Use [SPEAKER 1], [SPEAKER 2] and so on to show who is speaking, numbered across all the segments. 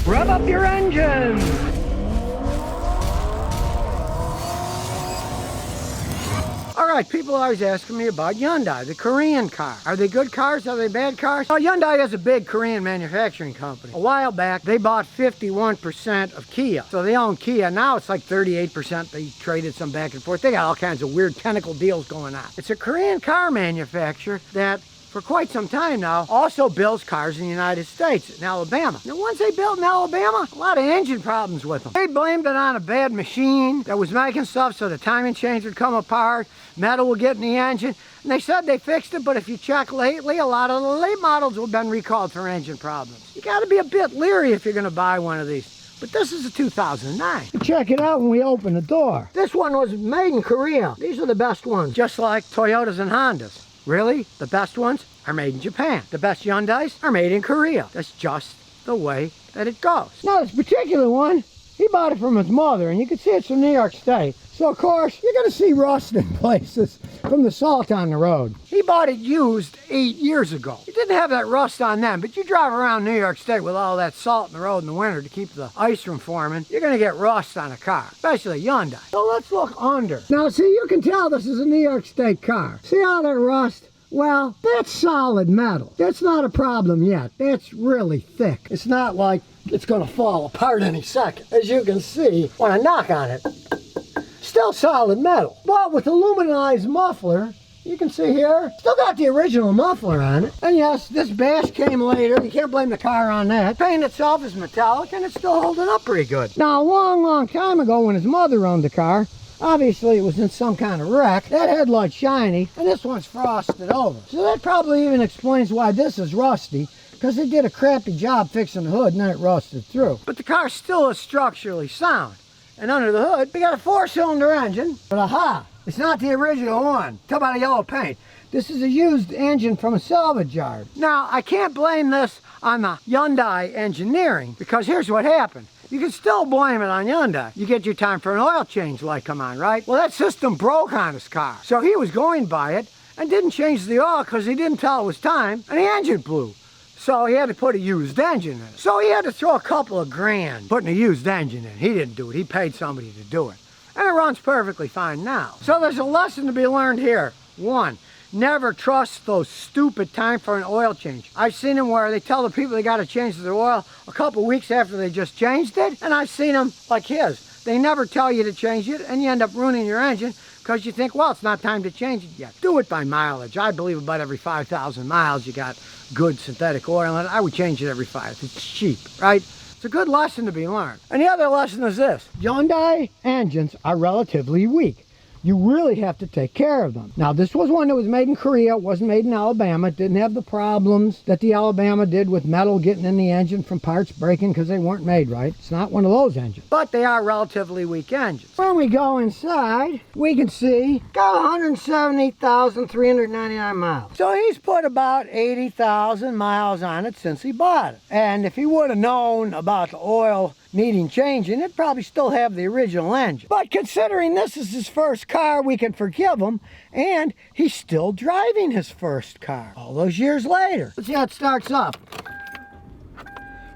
[SPEAKER 1] Rev up your engines! Alright, people are always asking me about Hyundai, the Korean car. Are they good cars? Are they bad cars? Well, Hyundai is a big Korean manufacturing company. A while back, they bought 51% of Kia. So they own Kia. Now it's like 38%. They traded some back and forth. They got all kinds of weird tentacle deals going on. It's a Korean car manufacturer that for quite some time now also builds cars in the United States, in Alabama. The ones they built in Alabama, a lot of engine problems with them. They blamed it on a bad machine that was making stuff so the timing chains would come apart, metal would get in the engine, and they said they fixed it, but if you check lately, a lot of the late models have been recalled for engine problems. You gotta be a bit leery if you're gonna buy one of these. But this is a 2009. Check it out when we open the door. This one was made in Korea. These are the best ones, just like Toyotas and Hondas. Really? The best ones are made in Japan. The best Hyundais are made in Korea. That's just the way that it goes. Now this particular one, he bought it from his mother, and you can see it's from New York State. So of course, you're gonna see rust in places from the salt on the road. He bought it used 8 years ago. It didn't have that rust on them, but you drive around New York State with all that salt in the road in the winter to keep the ice from forming, you're gonna get rust on a car, especially a Hyundai. So let's look under. Now see, you can tell this is a New York State car. See all that rust? Well, that's solid metal. That's not a problem yet. That's really thick. It's not like it's gonna fall apart any second. As you can see, when I knock on it, still solid metal. But with aluminized muffler, you can see here, still got the original muffler on it. And yes, this bash came later. You can't blame the car on that. The paint itself is metallic and it's still holding up pretty good. Now, a long, long time ago when his mother owned the car, obviously it was in some kind of wreck. That headlight's shiny and this one's frosted over. So that probably even explains why this is rusty, because they did a crappy job fixing the hood and then it rusted through. But the car still is structurally sound. And under the hood, we got a 4-cylinder engine. But aha, it's not the original one. Talk about a yellow paint. This is a used engine from a salvage yard. Now, I can't blame this on the Hyundai engineering, because here's what happened. You can still blame it on Hyundai. You get your time for an oil change light come on, right? Well, that system broke on his car. So he was going by it and didn't change the oil because he didn't tell it was time, and the engine blew. So he had to put a used engine in it. So he had to throw a couple of grand putting a used engine in. He didn't do it. He paid somebody to do it. And it runs perfectly fine now. So there's a lesson to be learned here. One, never trust those stupid time for an oil change. I've seen them where they tell the people they got to change their oil a couple weeks after they just changed it. And I've seen them like his. They never tell you to change it and you end up ruining your engine because you think, well, it's not time to change it yet. Do it by mileage. I believe about every 5,000 miles you got good synthetic oil in it. I would change it every 5. It's cheap, right? It's a good lesson to be learned. And the other lesson is this. Hyundai engines are relatively weak. You really have to take care of them. Now, this was one that was made in Korea. It wasn't made in Alabama. It didn't have the problems that the Alabama did with metal getting in the engine from parts breaking because they weren't made right. It's not one of those engines. But they are relatively weak engines. When we go inside, we can see got 170,399 miles. So he's put about 80,000 miles on it since he bought it. And if he would have known about the oil needing changing, it'd probably still have the original engine. But considering this is his first car, we can forgive him, and he's still driving his first car all those years later. Let's see how it starts up.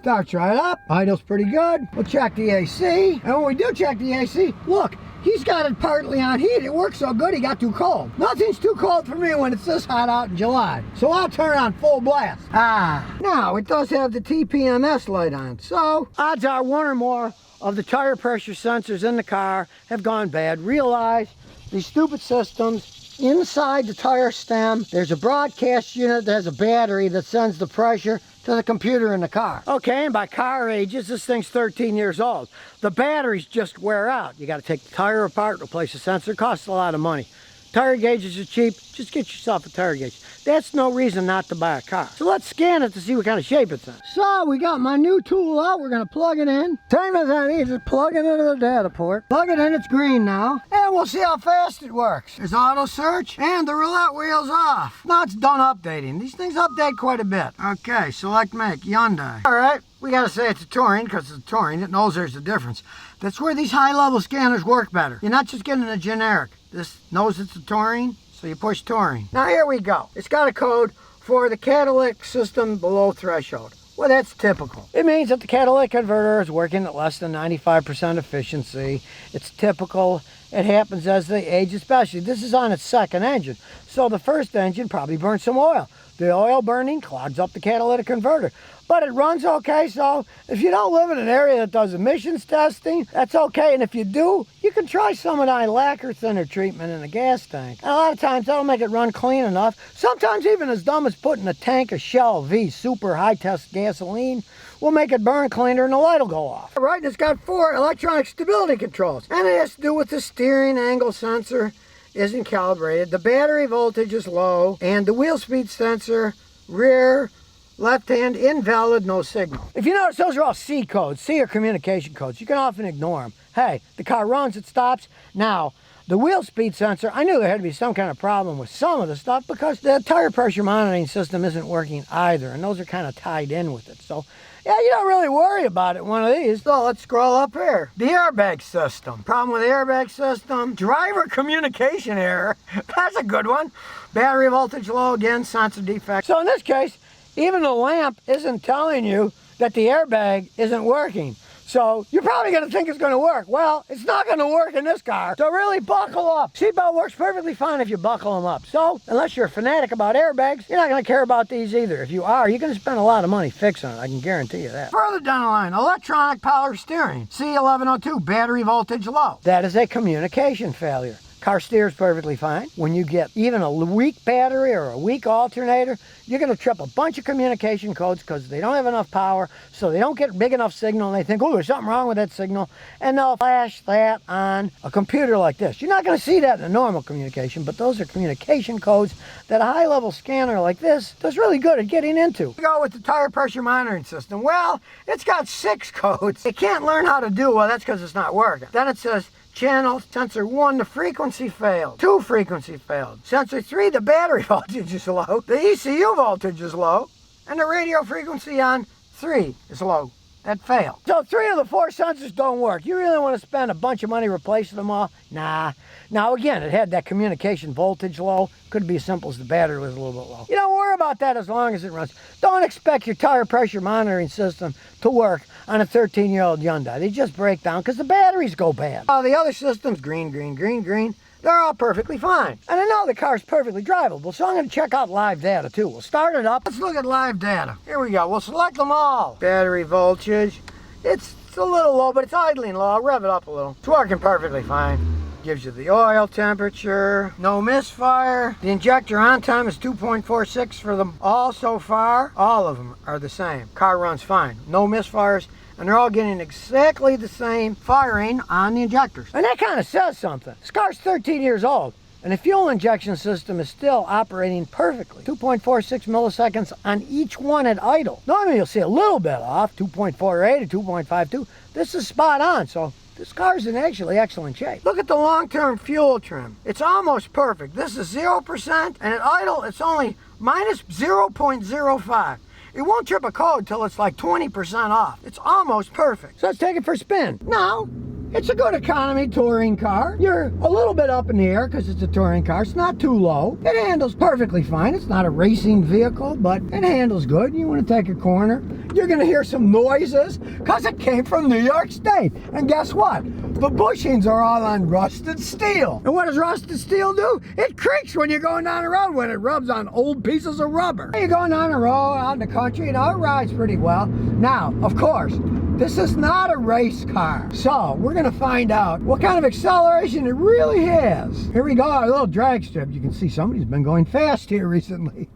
[SPEAKER 1] Starts right up, idle's pretty good. We'll check the AC, and when we do check the AC, look, he's got it partly on heat. It works so good he got too cold. Nothing's too cold for me when it's this hot out in July. So I'll turn on full blast. Now it does have the TPMS light on. So odds are one or more of the tire pressure sensors in the car have gone bad. Realize these stupid systems, inside the tire stem, there's a broadcast unit that has a battery that sends the pressure to the computer in the car. Okay, and by car ages, this thing's 13 years old. The batteries just wear out. You got to take the tire apart, replace the sensor. It costs a lot of money. Tire gauges are cheap. Just get yourself a tire gauge. That's no reason not to buy a car. So let's scan it to see what kind of shape it's in. So we got my new tool out. We're going to plug it in. Same as any, just plug it into the data port. Plug it in, it's green now. And we'll see how fast it works. There's auto search and the roulette wheel's off. Now it's done updating. These things update quite a bit. Okay, select make, Hyundai. All right, we got to say it's a Touring because it's a Touring. It knows there's a difference. That's where these high-level scanners work better. You're not just getting a generic. This knows it's a Touring, so you push Touring. Now here we go. It's got a code for the catalytic system below threshold. Well, that's typical. It means that the catalytic converter is working at less than 95% efficiency. It's typical. It happens as they age, especially. This is on its second engine. So the first engine probably burned some oil. The oil burning clogs up the catalytic converter. But it runs okay, so if you don't live in an area that does emissions testing, that's okay. And if you do, you can try some of that lacquer thinner treatment in a gas tank. And a lot of times that'll make it run clean enough. Sometimes even as dumb as putting a tank of Shell V super high test gasoline will make it burn cleaner and the light will go off. Right, and it's got 4 electronic stability controls. And it has to do with the steering angle sensor isn't calibrated, the battery voltage is low, and the wheel speed sensor, rear, left hand, invalid, no signal. If you notice, those are all C codes, C or communication codes. You can often ignore them. Hey, the car runs, it stops. Now, the wheel speed sensor, I knew there had to be some kind of problem with some of the stuff because the tire pressure monitoring system isn't working either, and those are kind of tied in with it. So, yeah, you don't really worry about it, one of these. So let's scroll up here. The airbag system. Problem with the airbag system, driver communication error. That's a good one. Battery voltage low, again, sensor defect. So in this case, even the lamp isn't telling you that the airbag isn't working. So you're probably going to think it's going to work. Well, it's not going to work in this car. So really buckle up. Seatbelt works perfectly fine if you buckle them up. So unless you're a fanatic about airbags, you're not going to care about these either. If you are, you're going to spend a lot of money fixing it. I can guarantee you that. Further down the line, electronic power steering. C1102, battery voltage low. That is a communication failure. Car steers perfectly fine. When you get even a weak battery or a weak alternator, you're going to trip a bunch of communication codes because they don't have enough power, so they don't get big enough signal, and they think, oh, there's something wrong with that signal, and they'll flash that on a computer like this. You're not going to see that in a normal communication, but those are communication codes that a high-level scanner like this does really good at getting into. We go with the tire pressure monitoring system. Well, it's got 6 codes. It can't learn how to do well. That's because it's not working. Then it says, channel sensor 1, the frequency failed. 2, frequency failed. Sensor 3, the battery voltage is low. The ECU voltage is low. And the radio frequency on 3 is low. That failed. So 3 of the 4 sensors don't work. You really want to spend a bunch of money replacing them all? Nah. Now again, it had that communication voltage low. Could be as simple as the battery was a little bit low. You don't worry about that as long as it runs. Don't expect your tire pressure monitoring system to work on a 13-year-old Hyundai. They just break down because the batteries go bad. All the other systems, green, green, green, green, they're all perfectly fine. And I know the car's perfectly drivable, so I'm going to check out live data too. We'll start it up. Let's look at live data. Here we go. We'll select them all. Battery voltage. It's a little low, but it's idling low. I'll rev it up a little. It's working perfectly fine. Gives you the oil temperature, no misfire. The injector on time is 2.46 for them all so far. All of them are the same. Car runs fine, no misfires, and they're all getting exactly the same firing on the injectors. And that kind of says something. This car's 13 years old, and the fuel injection system is still operating perfectly. 2.46 milliseconds on each one at idle. Normally you'll see a little bit off, 2.48 or 2.52. This is spot on, so this car's in actually excellent shape. Look at the long-term fuel trim. It's almost perfect. This is 0%, and at idle, it's only minus 0.05. It won't trip a code till it's like 20% off. It's almost perfect. So let's take it for a spin. Now, it's a good economy touring car. You're a little bit up in the air because it's a touring car. It's not too low. It handles perfectly fine. It's not a racing vehicle, but it handles good. You want to take a corner, you're going to hear some noises because it came from New York State. And guess what? The bushings are all on rusted steel. And what does rusted steel do? It creaks when you're going down the road when it rubs on old pieces of rubber. You're going down the road out in the country, you know, it rides pretty well. Now, of course, this is not a race car. So we're going to find out what kind of acceleration it really has. Here we go, our little drag strip. You can see somebody's been going fast here recently.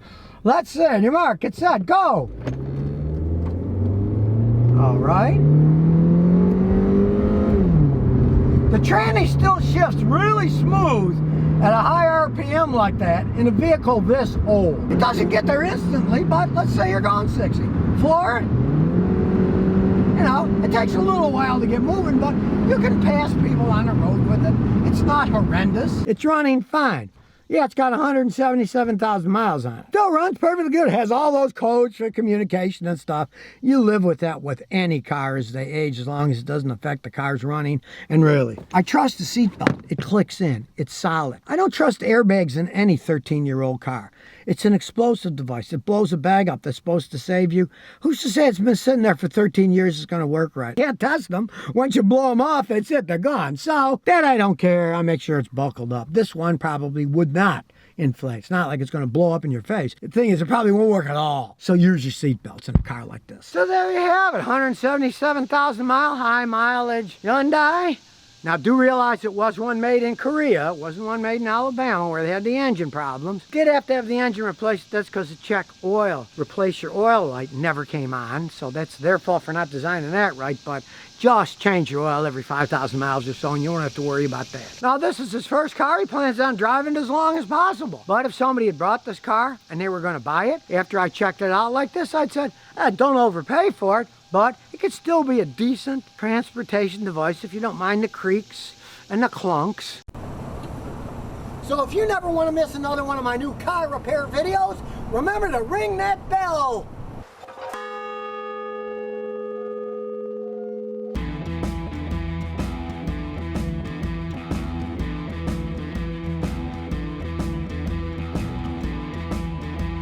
[SPEAKER 1] Let's see, on your mark, get set, go. All right. The tranny still shifts really smooth at a high RPM like that in a vehicle this old. It doesn't get there instantly, but let's say you're going 60. Floor, you know, it takes a little while to get moving, but you can pass people on the road with it. It's not horrendous. It's running fine. Yeah, it's got 177,000 miles on it. Still runs perfectly good. It has all those codes for communication and stuff. You live with that with any car as they age, as long as it doesn't affect the car's running. And really, I trust the seatbelt. It clicks in. It's solid. I don't trust airbags in any 13-year-old car. It's an explosive device. It blows a bag up that's supposed to save you. Who's to say it's been sitting there for 13 years it's going to work right? Can't test them. Once you blow them off, that's it. They're gone. So that I don't care. I make sure it's buckled up. This one probably would not inflate. It's not like it's going to blow up in your face. The thing is, it probably won't work at all. So use your seatbelts in a car like this. So there you have it. 177,000 mile high mileage Hyundai. Now, do realize it was one made in Korea. It wasn't one made in Alabama where they had the engine problems. Did have to have the engine replaced. That's because the check oil. Replace your oil light never came on. So that's their fault for not designing that right. But just change your oil every 5,000 miles or so and you won't have to worry about that. Now, this is his first car. He plans on driving it as long as possible. But if somebody had brought this car and they were going to buy it, after I checked it out like this, I'd said, don't overpay for it. But it could still be a decent transportation device if you don't mind the creaks and the clunks. So if you never want to miss another one of my new car repair videos, remember to ring that bell.